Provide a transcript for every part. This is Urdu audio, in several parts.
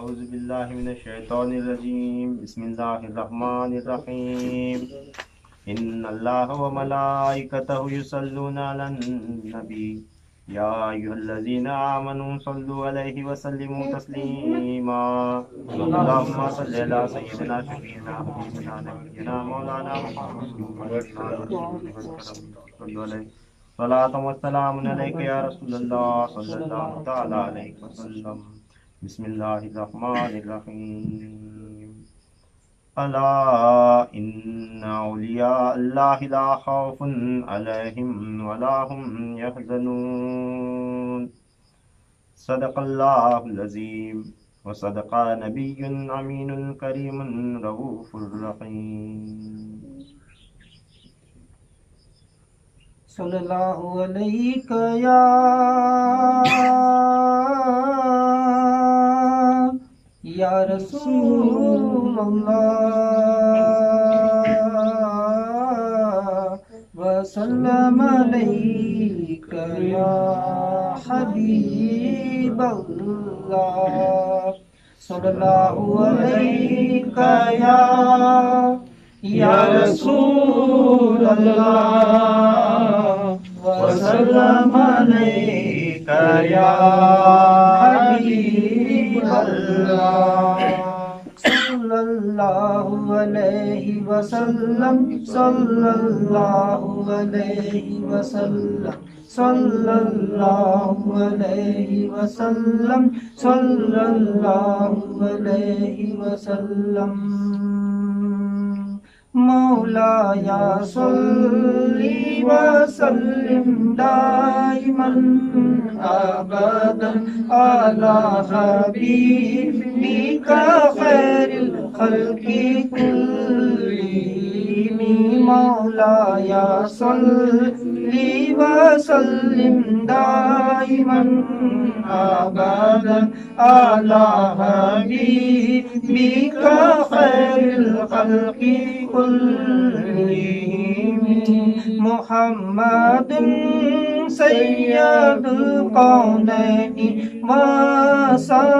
أعوذ بالله من الشيطان الرجيم بسم الله الرحمن الرحيم إن الله وملائكته يصلون على النبي يا أيها الذين آمنوا صلوا عليه وسلموا تسليما اللهم صل على سيدنا شفيعنا حبيبنا نبينا مولانا محمد صلوا عليه صلاة والسلام عليك يا رسول الله صلى الله تعالى عليه وسلم بسم الله الرحمن الرحيم ألا إن أولياء الله لا خوف عليهم ولا هم يحزنون صدق الله العظيم وصدق نبي أمين كريم رؤوف رحيم صلی اللہ علیہ یا رسول اللہ وسلم علیک یا حبیب اللہ صلی اللہ علیہ یا رسول اللہ وسلم علیک یا حبیب اللہ صلی اللہ علیہ وسلم صلی اللہ علیہ وسلم صلی اللہ علیہ وسلم صلی اللہ علیہ وسلم مولایا صلی وسلم دائما ابدا علی حبیبک خیر الخلق کلہم مولایا صلی وسلم دائما ابدا علی حبیبک خیر الخلق محمد سید القونین وثقلین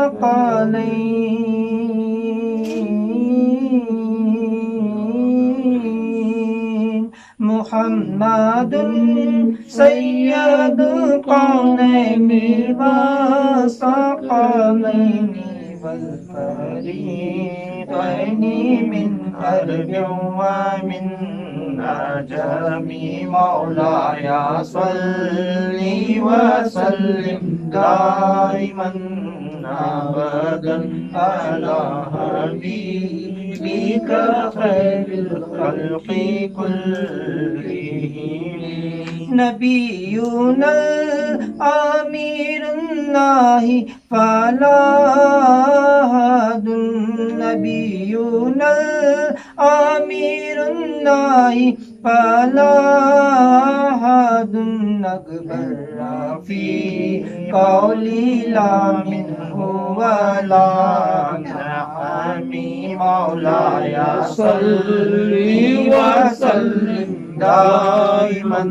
محمد سید القونین وثقلین والفريقين من عرب ومن عجم مولاي صل وسلم دائما ابدا على حبيبك خير الخلق كلهم نبينا الأمير الله فلا أحد نبينا الأمير الله فلا أحد أكبر في قولي لا منه ولا نعمي مولاي صل وسلم دائما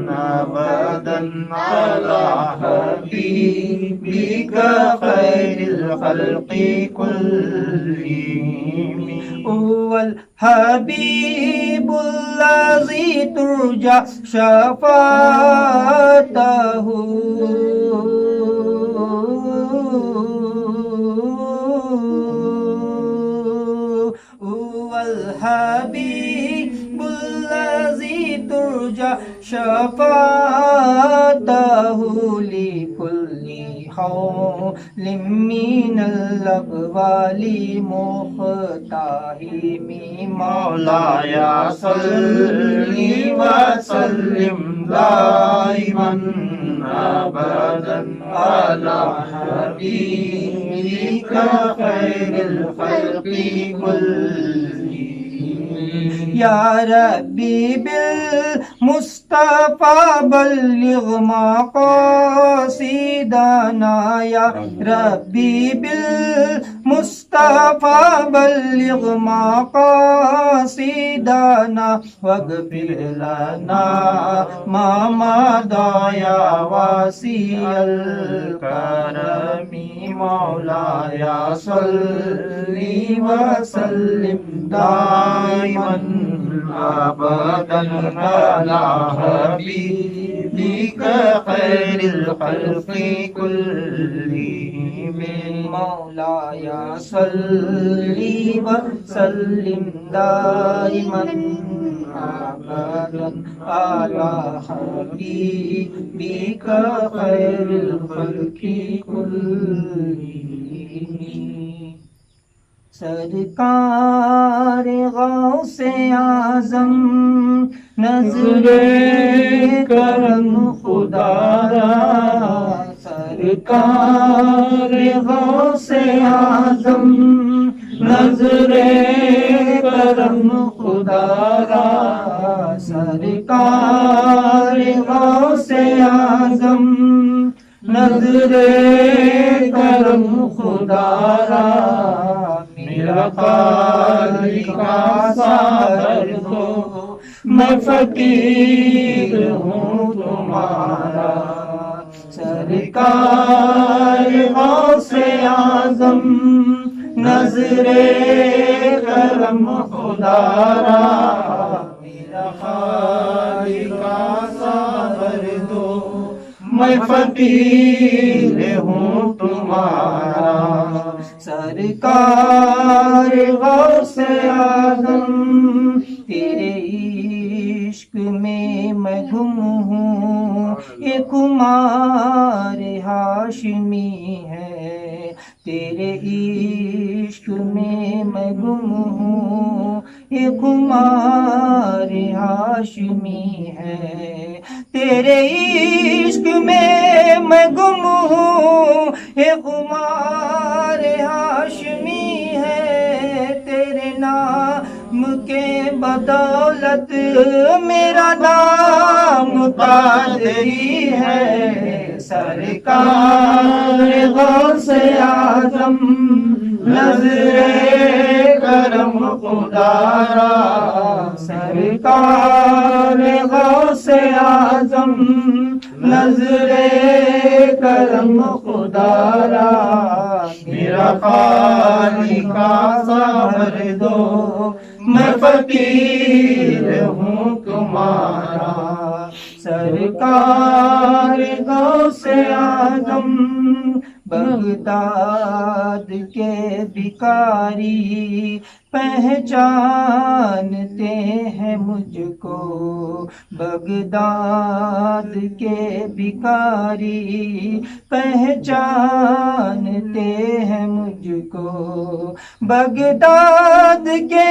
ابدا على حبيبك خير الخلق كلهم هو الحبيب الذي ترجى شفاعته هو الحبيب الذي ترجى شفاعته لكل حول من الأقوال مختهم مولاي صل وسلم دائما أبدا على حبيبك خير الخلق كلهم يا ربي بالمصطفى بلغ مقاصدنا يا ربي مصطفیٰ بلغ مقاصدنا واغفر لنا ما مضى یا واسع الکرم مولاي صل وسلم دائما ابدا على حبيبك خير الخلق كلهم مولاي صل وسلم دائما ابدا على حبيبك خير الخلق كلهم سرکار غوث اعظم نظر کرم خدا را سرکار غوث اعظم نظر کرم خدا را سرکار غوث اعظم نظر کرم خدا را میرا خالق ساغر ہو میں فقیر ہوں تمہارا سرکار غوث اعظم نظر کرم خدا را میرا خالق ساغر دو میں فقیر ہوں تمہارا سرکار غوث اعظم تیرے عشق میں میں گم ہوں یہ خمار ہاشمی ہے تیرے عشق میں میں گم ہوں یہ خمار ہاشمی ہے تیرے عشق میں میں گم ہوں یہ خمار ہاشمی ہے تیرے نام کے بدولت میرا نام قادری ہے سرکار غوث اعظم نظر کرم خدا را سرکار غوث اعظم نظر کرم خدا را میرا خالق صبر دو میں فقیر ہوں تمہارا سرکار غوث اعظم بغداد کے بھکاری پہچانتے ہیں مجھ کو بغداد کے بھکاری پہچانتے ہیں مجھ کو بغداد کے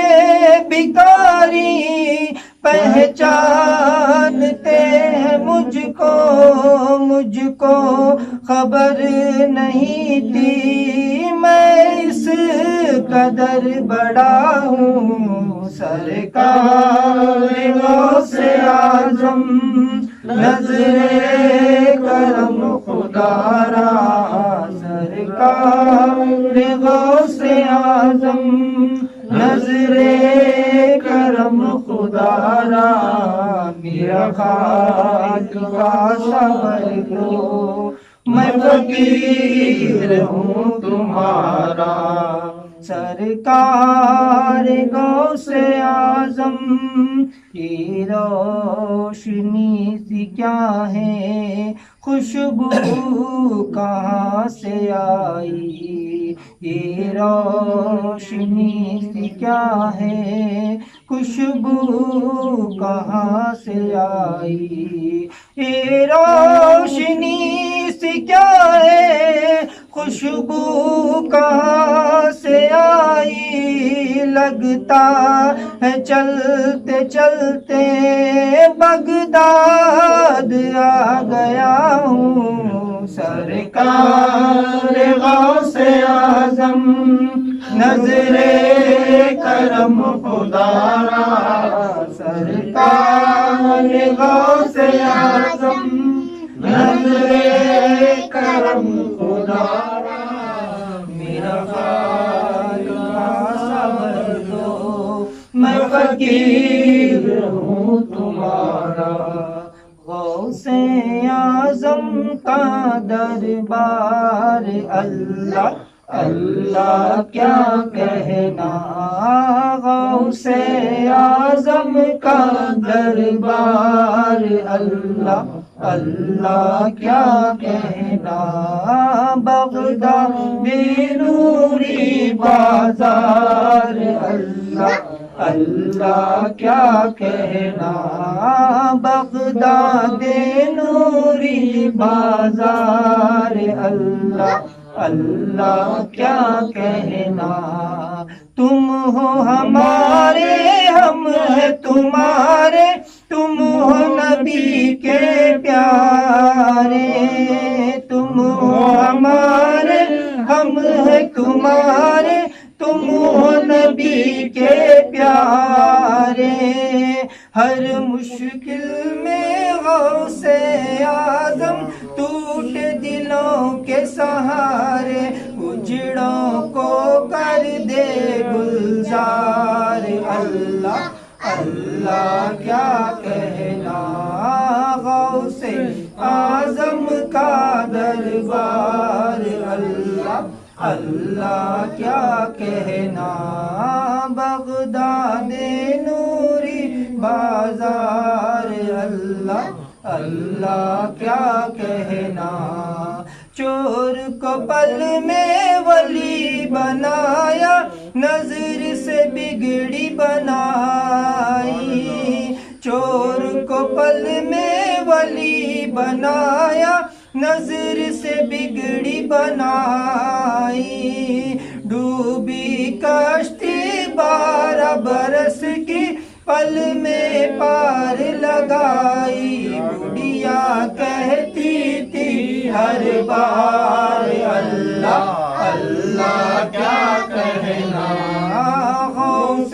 بھکاری پہچانتے ہیں مجھ کو خبر نہیں تھی میں اس قدر بڑا ہوں سرکار غوث اعظم نظر کرم خدا را سرکار غوث اعظم نظر کرم خدا را میرا خاک کا صبر دو میں فقیر ہوں تمہارا سرکار غوث اعظم کی روشنی سی کیا ہے خوشبو کہاں سے آئی یہ روشنی سی کیا ہے خوشبو کہاں سے آئی یہ روشنی سی کیا ہے خوشبو کہاں سے آئی لگتا ہے چلتے چلتے بغداد آ گیا ہوں سرکار غوث اعظم نظر کرم خدا را سرکار غوث اعظم نظر کرم خدا را میرا فقیر ہوں تمہارا، غوث اعظم کا دربار اللہ اللہ کیا کہنا، غوث اعظم کا دربار اللہ اللہ کیا کہنا، بغداد نوری بازار اللہ اللہ کیا کہنا، بغداد نوری بازار اللہ اللہ کیا کہنا، تم ہو ہمارے ہم ہیں تمہارے، تم ہو نبی کے پیارے، تم ہو ہمارے ہم ہیں تمہارے، تم ہو نبی کے پیارے، ہر مشکل میں غوث اعظم ٹوٹ دلوں کے سہارے، اجڑوں کو کر دے گلزار اللہ اللہ کیا کہنا، غوث اعظم کا دربار اللہ اللہ کیا کہنا، بغداد نوری بازار اللہ اللہ کیا کہنا، چور کو پل میں ولی بنایا، نظر سے بگڑی بنائی، چور کو پل میں ولی بنایا، نظر سے بگڑی بنائی، ڈوبی کشتی 12 برس کی پل میں پار لگائی، بڑھیا کہتی تھی ہر بار اللہ اللہ کیا کہنا، غوث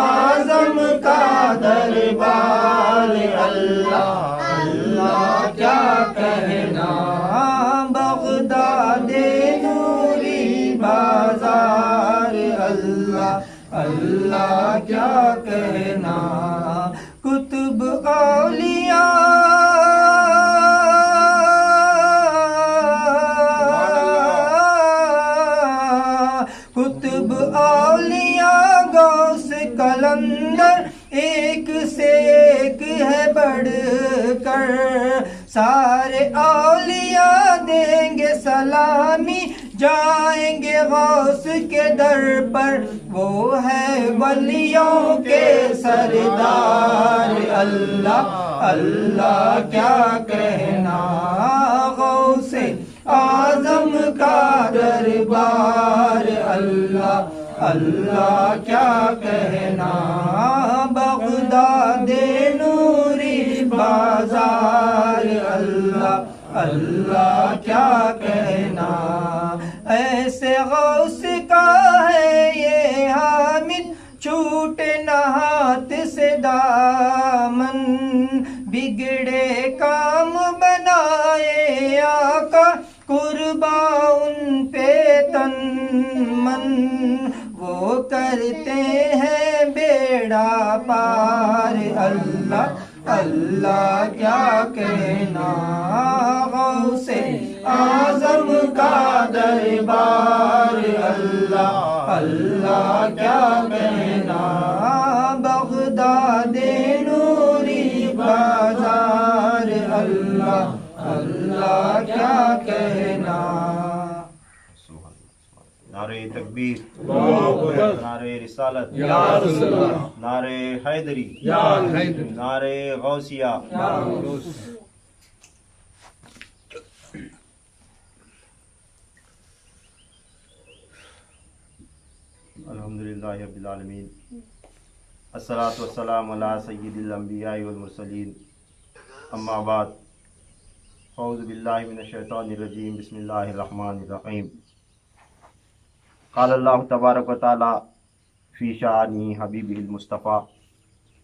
اعظم کا دربار اللہ اللہ کیا کہنا، بغداد نوری بازار اللہ اللہ کیا کہنا، کتب اولیاء کتب اولیاء غوث کلندر ایک سے ایک ہے بڑھ کر، سارے اولیاء دیں گے سلامی، جائیں گے غوث کے در پر، وہ ہے ولیوں کے سردار اللہ اللہ کیا کہنا، غوث اعظم کا دربار اللہ اللہ کیا کہنا، بغداد نوری بازار اللہ اللہ کیا کہنا، ایسے غوث کا ہے یہ حامد، چھوٹے نہ ہاتھ سے دامن، بگڑے کام بنائے آقا، قربان پہ تن من، وہ کرتے ہیں بیڑا پار اللہ اللہ کیا کہنا، غوث اعظم کا دربار اللہ اللہ کیا کہنا، بغداد نوری بازار اللہ اللہ کیا کہنا، نعرہ تکبیر، نعرہ رسالت، نعرہ حیدری، نعرہ غوثیہ، الحمدللہ رب العالمین، الصلاۃ والسلام علی سید الانبیاء والمرسلین، اما بعد، اعوذ باللہ من الشیطان الرجیم، بسم اللہ الرحمن الرحیم، قال اللہ تبارک و تعالی فی شأن حبیبہ المصطفیٰ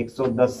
110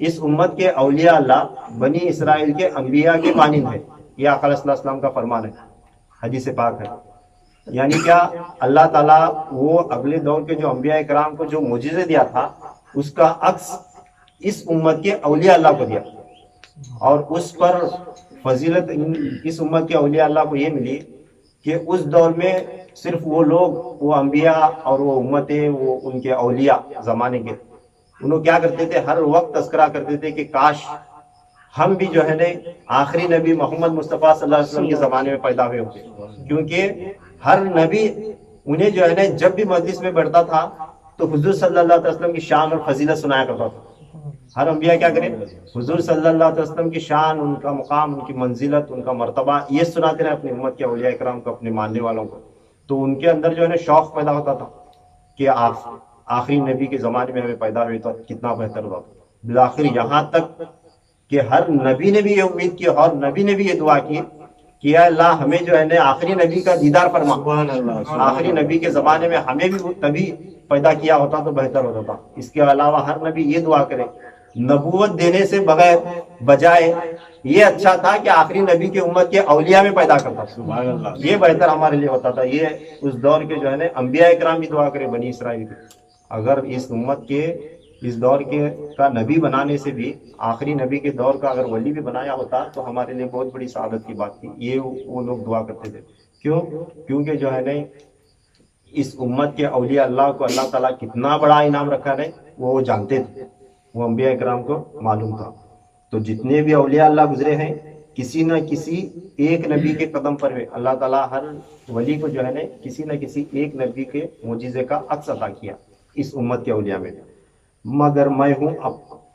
اس امت کے اولیاء اللہ بنی اسرائیل کے انبیاء کے مانند ہے. یہ آقا صلی اللہ علیہ وسلم کا فرمان ہے، حدیث پاک ہے. یعنی کیا اللہ تعالیٰ وہ اگلے دور کے جو انبیاء کرام کو جو معجزے دیا تھا اس کا عکس اس امت کے اولیاء اللہ کو دیا، اور اس پر فضیلت اس امت کے اولیاء اللہ کو یہ ملی کہ اس دور میں صرف وہ لوگ، وہ انبیاء اور وہ امتیں، وہ ان کے اولیاء زمانے کے، انہوں کیا کرتے تھے، ہر وقت تذکرہ کرتے تھے کہ کاش ہم بھی جو ہے نا آخری نبی محمد مصطفیٰ صلی اللہ علیہ وسلم کے زمانے میں پیدا ہوئے ہوتے. کیونکہ ہر نبی انہیں جو ہے نا جب بھی مجلس میں بیٹھتا تھا تو حضور صلی اللہ علیہ وسلم کی شان اور فضیلت سنایا کرتا تھا. ہر انبیاء کیا کریں، حضور صلی اللہ علیہ وسلم کی شان، ان کا مقام، ان کی منزلت، ان کا مرتبہ یہ سناتے رہے اپنی امت کے اولیاء کرام کو، اپنے ماننے والوں کو. تو ان کے اندر جو ہے نا شوق پیدا ہوتا تھا کہ آخری نبی کے زمانے میں ہمیں پیدا ہوئی تو کتنا بہتر ہوا. بالآخر یہاں تک کہ ہر نبی نے بھی یہ امید کی اور نبی نے بھی یہ دعا کی کہ اے اللہ ہمیں جو ہے نا آخری نبی کا دیدار فرما. آخری نبی کے زمانے میں ہمیں بھی تبھی پیدا کیا ہوتا تو بہتر ہوتا تھا. اس کے علاوہ ہر نبی یہ دعا کرے، نبوت دینے سے بجائے یہ اچھا تھا کہ آخری نبی کے امت کے اولیاء میں پیدا کرتا. یہ بہتر ہمارے لیے ہوتا تھا. یہ اس دور کے جو ہے نا انبیاء کرام بھی دعا کرے بنی اسرائیل کی. اگر اس امت کے اس دور کے کا نبی بنانے سے بھی آخری نبی کے دور کا اگر ولی بھی بنایا ہوتا تو ہمارے لیے بہت بڑی سعادت کی بات تھی. یہ وہ لوگ دعا کرتے تھے. کیوں؟ کیونکہ جو ہے نا اس امت کے اولیاء اللہ کو اللہ تعالیٰ کتنا بڑا انعام رکھا ہے وہ جانتے تھے، وہ انبیاء کرام کو معلوم تھا. تو جتنے بھی اولیاء اللہ گزرے ہیں کسی نہ کسی ایک نبی کے قدم پر ہے اللہ تعالیٰ ہر ولی کو جو ہے نا کسی نہ کسی ایک نبی کے معجزے کا عکس عطا کیا اس امت کے اولیاء میں. مگر میں ہوں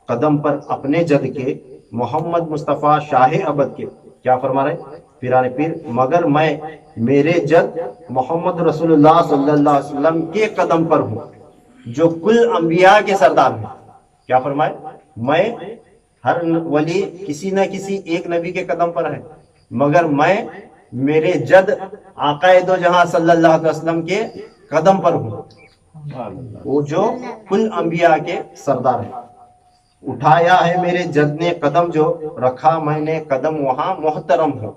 قدم پر اپنے جد کے محمد مصطفیٰ شاہ ابد کے. کیا فرما رہے پیران پیر؟ مگر میں میرے جد محمد رسول اللہ صلی اللہ علیہ وسلم کے قدم پر ہوں جو کل انبیاء کے سردار ہیں. کیا فرمائے؟ میں ہر ولی کسی نہ کسی ایک نبی کے قدم پر ہے، مگر میں میرے جد آقا دو جہاں صلی اللہ علیہ وسلم کے قدم پر ہوں، وہ جو کل انبیاء کے سردار ہیں. اٹھایا ہے میرے جد نے قدم جو رکھا میں نے قدم وہاں محترم ہوں.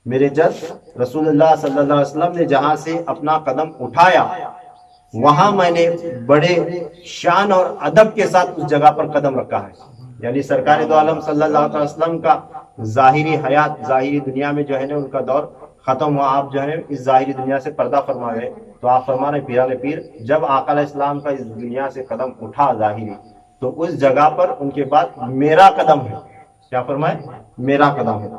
میرے جد رسول اللہ صلی اللہ علیہ وسلم نے جہاں سے اپنا قدم اٹھایا وہاں میں نے بڑے شان اور ادب کے ساتھ اس جگہ پر قدم رکھا ہے. یعنی سرکار دو عالم صلی اللہ علیہ وسلم کا ظاہری حیات، ظاہری دنیا میں جو ہے نا ان کا دور ختم ہوا. آپ جو ہے اس ظاہری دنیا سے پردہ فرما گئے. تو آپ فرما رہے پیران پیر جب آقا علیہ السلام کا اس دنیا سے قدم اٹھا ظاہری تو اس جگہ پر ان کے بعد میرا قدم ہے. کیا فرمائے؟ میرا قدم ہے.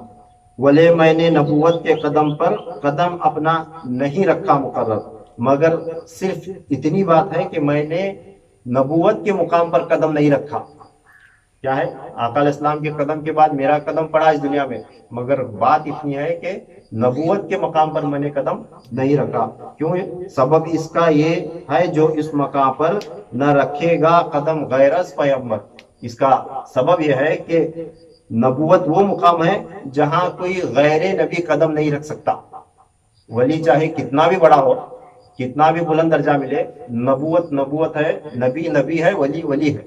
ولے میں نے نبوت کے قدم پر قدم اپنا نہیں رکھا مقرر، مگر صرف اتنی بات ہے کہ میں نے نبوت کے مقام پر قدم نہیں رکھا. کیا ہے؟ آقا علیہ السلام کے قدم کے بعد میرا قدم پڑا اس دنیا میں، مگر بات اتنی ہے کہ نبوت کے مقام پر میں نے قدم نہیں رکھا. کیوں؟ سبب اس کا یہ ہے جو اس مقام پر نہ رکھے گا قدم غیر از پیغمبر. اس کا سبب یہ ہے کہ نبوت وہ مقام ہے جہاں کوئی غیر نبی قدم نہیں رکھ سکتا. ولی چاہے کتنا بھی بڑا ہو، کتنا بھی بلند درجہ ملے، نبوت نبوت ہے، نبی نبی ہے، ولی ولی ہے.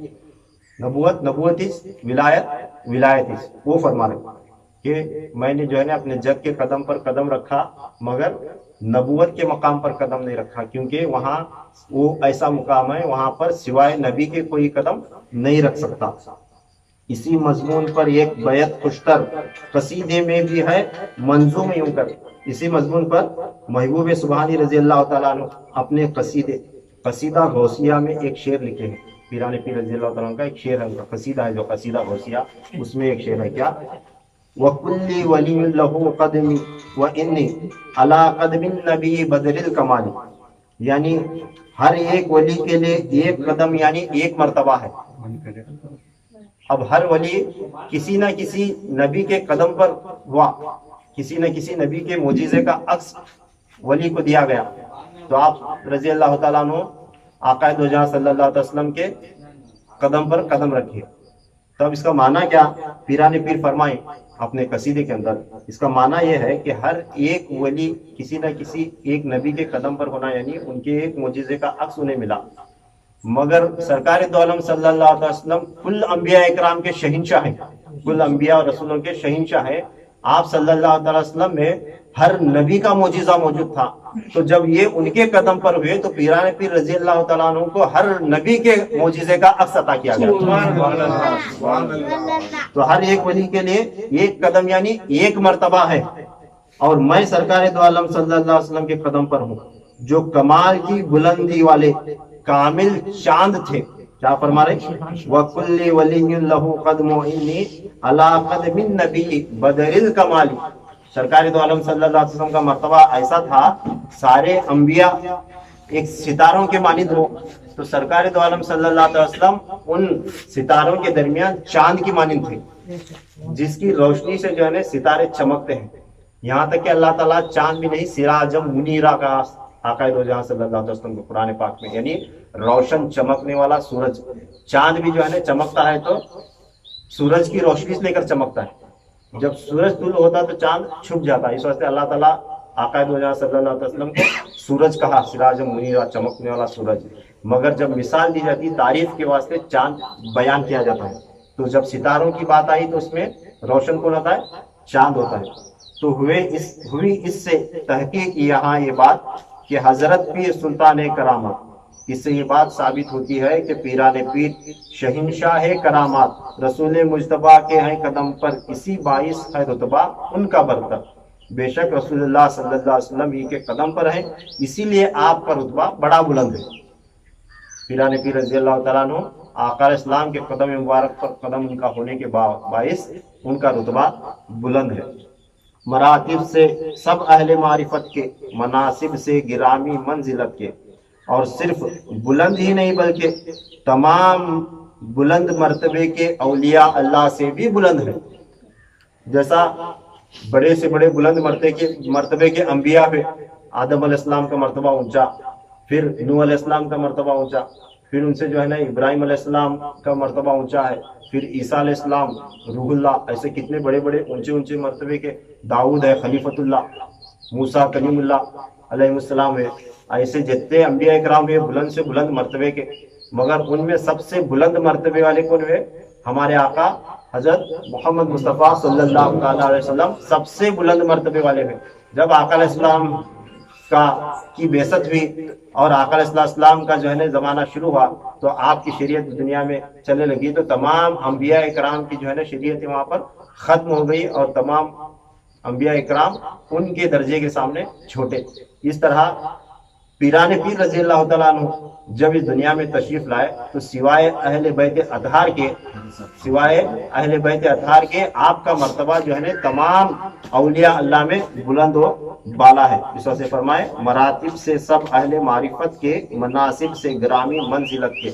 نبوت نبوت ولایت ولایت. وہ فرما رہے کہ میں نے جو ہے نا اپنے جد کے قدم پر قدم رکھا مگر نبوت کے مقام پر قدم نہیں رکھا، کیونکہ وہاں وہ ایسا مقام ہے وہاں پر سوائے نبی کے کوئی قدم نہیں رکھ سکتا. اسی مضمون پر ایک بیت خوشتر قصیدے میں بھی ہے منظوم یوں کر. اسی مضمون پر محبوب سبحانی رضی اللہ تعالیٰ عنہ اپنے قصیدہ غوثیہ میں ایک شعر لکھے ہیں. پیران پیر رضی اللہ تعالیٰ عنہ کا ایک شعر ہے، ان کا قصیدہ ہے جو قصیدہ غوثیہ، اس میں ایک شعر ہے. کیا؟ وَكُلِّ وَلِيٌّ لَهُ قَدْمِ وَإِنِّي عَلَىٰ قَدْمِ النَّبِيِّ بَدْرِ الْكَمَالِ. یعنی ہر ایک ولی کے لیے ایک قدم یعنی ایک مرتبہ ہے. اب ہر ولی کسی نہ کسی نبی کے قدم پر ہوا، کسی نہ کسی نبی کے معجزے کا عکس ولی کو دیا گیا. تو آپ رضی اللہ تعالیٰ عنہ آقا دو جہاں صلی اللہ علیہ وسلم کے قدم پر قدم رکھیے. تب اس کا معنی کیا پیران پیر فرمائیں اپنے قصیدے کے اندر؟ اس کا معنی یہ ہے کہ ہر ایک ولی کسی نہ کسی ایک نبی کے قدم پر ہونا، یعنی ان کے ایک معجزے کا عکس انہیں ملا. مگر سرکار دو عالم صلی اللہ علیہ وسلم کل انبیاء اکرام کے شہنشاہ ہیں، کل انبیاء اور رسولوں کے شہنشاہ ہیں۔ آپ صلی اللہ علیہ وسلم میں ہر نبی کا معجزہ موجود تھا، تو جب یہ ان کے قدم پر ہوئے تو پیران پیر رضی اللہ تعالیٰ عنہ کو ہر نبی کے معجزے کا عکس عطا کیا گیا۔ تو ہر ایک ولی کے لیے ایک قدم یعنی ایک مرتبہ ہے، اور میں سرکار دو عالم صلی اللہ علیہ وسلم کے قدم پر ہوں جو کمال کی بلندی والے کامل چاند تھے۔ کیا فرما رہے؟ وَكُلِّ وَلِيٍّ لَهُ قَدْمُ إِنِّي عَلَىٰ قَدْمِ النَّبِيِّ بَدْرِ الْكَمَالِ۔ سرکار دو عالم صلی اللہ علیہ وسلم کا مرتبہ ایسا تھا، سارے انبیاء ایک ستاروں کے مانند ہو، تو سرکار دو عالم صلی اللہ علیہ وسلم ان ستاروں کے درمیان چاند کی مانند تھے، جس کی روشنی سے جو ہے ستارے چمکتے ہیں، یہاں تک کہ اللہ تعالیٰ چاند بھی نہیں سراجم منیرا کا آقا دو جہاں صلی اللہ علیہ وسلم کو قرآن پاک میں یعنی روشن چمکنے والا سورج، چاند بھی جو ہے چمکتا ہے تو سورج کی روشنی سے لے کر چمکتا ہے، جب سورج طلوع ہوتا تو چاند چھپ جاتا ہے، اس واسطے اللہ تعالیٰ آقا دو جہاں صلی اللہ علیہ وسلم کو سورج کہا، سراجم منیرا چمکنے والا سورج۔ مگر جب مثال دی جاتی تعریف کے واسطے چاند بیان کیا جاتا ہے، تو جب ستاروں کی بات آئی تو اس میں روشن کون ہوتا ہے؟ چاند ہوتا ہے۔ تو ہوئی اس سے تحقیق یہاں یہ بات کہ حضرت پیر سلطان کرامات، اس سے یہ بات ثابت ہوتی ہے کہ پیران پیر شہنشاہ کرامات رسول مجتبیٰ کے ہیں قدم پر، اسی باعث ہے رتبہ ان کا برتر۔ بے شک رسول اللہ صلی اللہ علیہ وسلم ہی کے قدم پر ہیں، اسی لیے آپ کا رتبہ بڑا بلند ہے۔ پیران پیر رضی اللہ تعالیٰ عنہ آقا اسلام کے قدم مبارک پر قدم ان کا ہونے کے باعث ان کا رتبہ بلند ہے۔ مراتب سے سب اہل معرفت کے، مناصب سے گرامی منزلت کے، اور صرف بلند ہی نہیں بلکہ تمام بلند مرتبے کے اولیاء اللہ سے بھی بلند ہے۔ جیسا بڑے سے بڑے بلند مرتبے کے انبیاء پہ آدم علیہ السلام کا مرتبہ اونچا، پھر نوح علیہ السلام کا مرتبہ اونچا، پھر ان سے جو ہے نا ابراہیم علیہ السلام کا مرتبہ اونچا ہے، پھر عیسیٰ علیہ السلام، روح اللہ، ایسے کتنے بڑے بڑے اونچے مرتبے کے، داؤد ہے خلیفۃ اللہ، موسیٰ کلیم اللہ علیہ السلام ہے، ایسے جتنے انبیاء اکرام ہوئے بلند سے بلند مرتبے کے، مگر ان میں سب سے بلند مرتبے والے کون ہوئے؟ ہمارے آقا حضرت محمد مصطفیٰ صلی اللہ تعالیٰ علیہ وسلم سب سے بلند مرتبے والے ہوئے۔ جب آقا علیہ السلام کی بعثت ہوئی اور آقا علیہ السلام کا جو ہے زمانہ شروع ہوا تو آپ کی شریعت دنیا میں چلنے لگی، تو تمام انبیاء اکرام کی جو ہے شریعت وہاں پر ختم ہو گئی اور تمام انبیاء اکرام ان کے درجے کے سامنے چھوٹے۔ اس طرح پیران پیر رضی اللہ تعالیٰ عنہ جب اس دنیا میں تشریف لائے تو سوائے اہل بیت اطہار کے آپ کا مرتبہ جو ہے تمام اولیاء اللہ میں بلند و بالا ہے۔ اس وجہ سے فرمائے مراتب سے سب اہل معرفت کے، مناصب سے گرامی منزلت کے،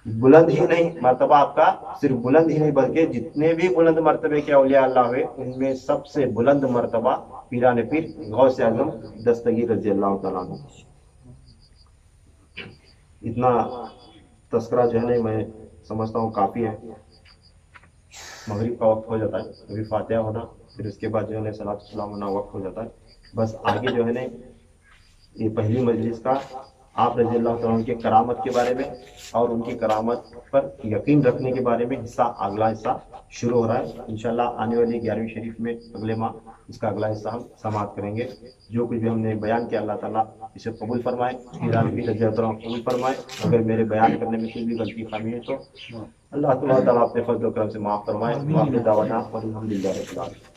بلند ہی نہیں مرتبہ آپ کا صرف بلند ہی نہیں بلکہ جتنے بھی بلند مرتبے کے اولیاء اللہ ہوئے ان میں سب سے بلند مرتبہ پیران پیر غوث اعظم دستگیر رضی اللہ تعالیٰ عنہ۔ اتنا تذکرہ جو ہے میں سمجھتا ہوں کافی ہے۔ مغرب کا وقت ہو جاتا ہے، ابھی فاتحہ ہونا، پھر اس کے بعد جو ہے صلاۃ السلام ہونا وقت ہو جاتا ہے۔ بس آگے جو ہے یہ پہلی مجلس کا آپ رضی اللہ تعالیٰ عنہ کے کرامت کے بارے میں اور ان کی کرامت پر یقین رکھنے کے بارے میں اگلا حصہ شروع ہو رہا ہے۔ انشاءاللہ آنے والی 11ویں شریف میں اگلے ماہ اس کا اگلا حصہ ہم سماعت کریں گے۔ جو کچھ بھی ہم نے بیان کیا اللہ تعالیٰ اسے قبول فرمائے، پیران پیر رضی اللہ تعالیٰ عنہ قبول فرمائے۔ اگر میرے بیان کرنے میں کوئی بھی غلطی خامی ہے تو اللہ تعالیٰ اپنے فضل و کرم سے معاف فرمائے۔ واخر دعوانا الحمدللہ رب العالمین۔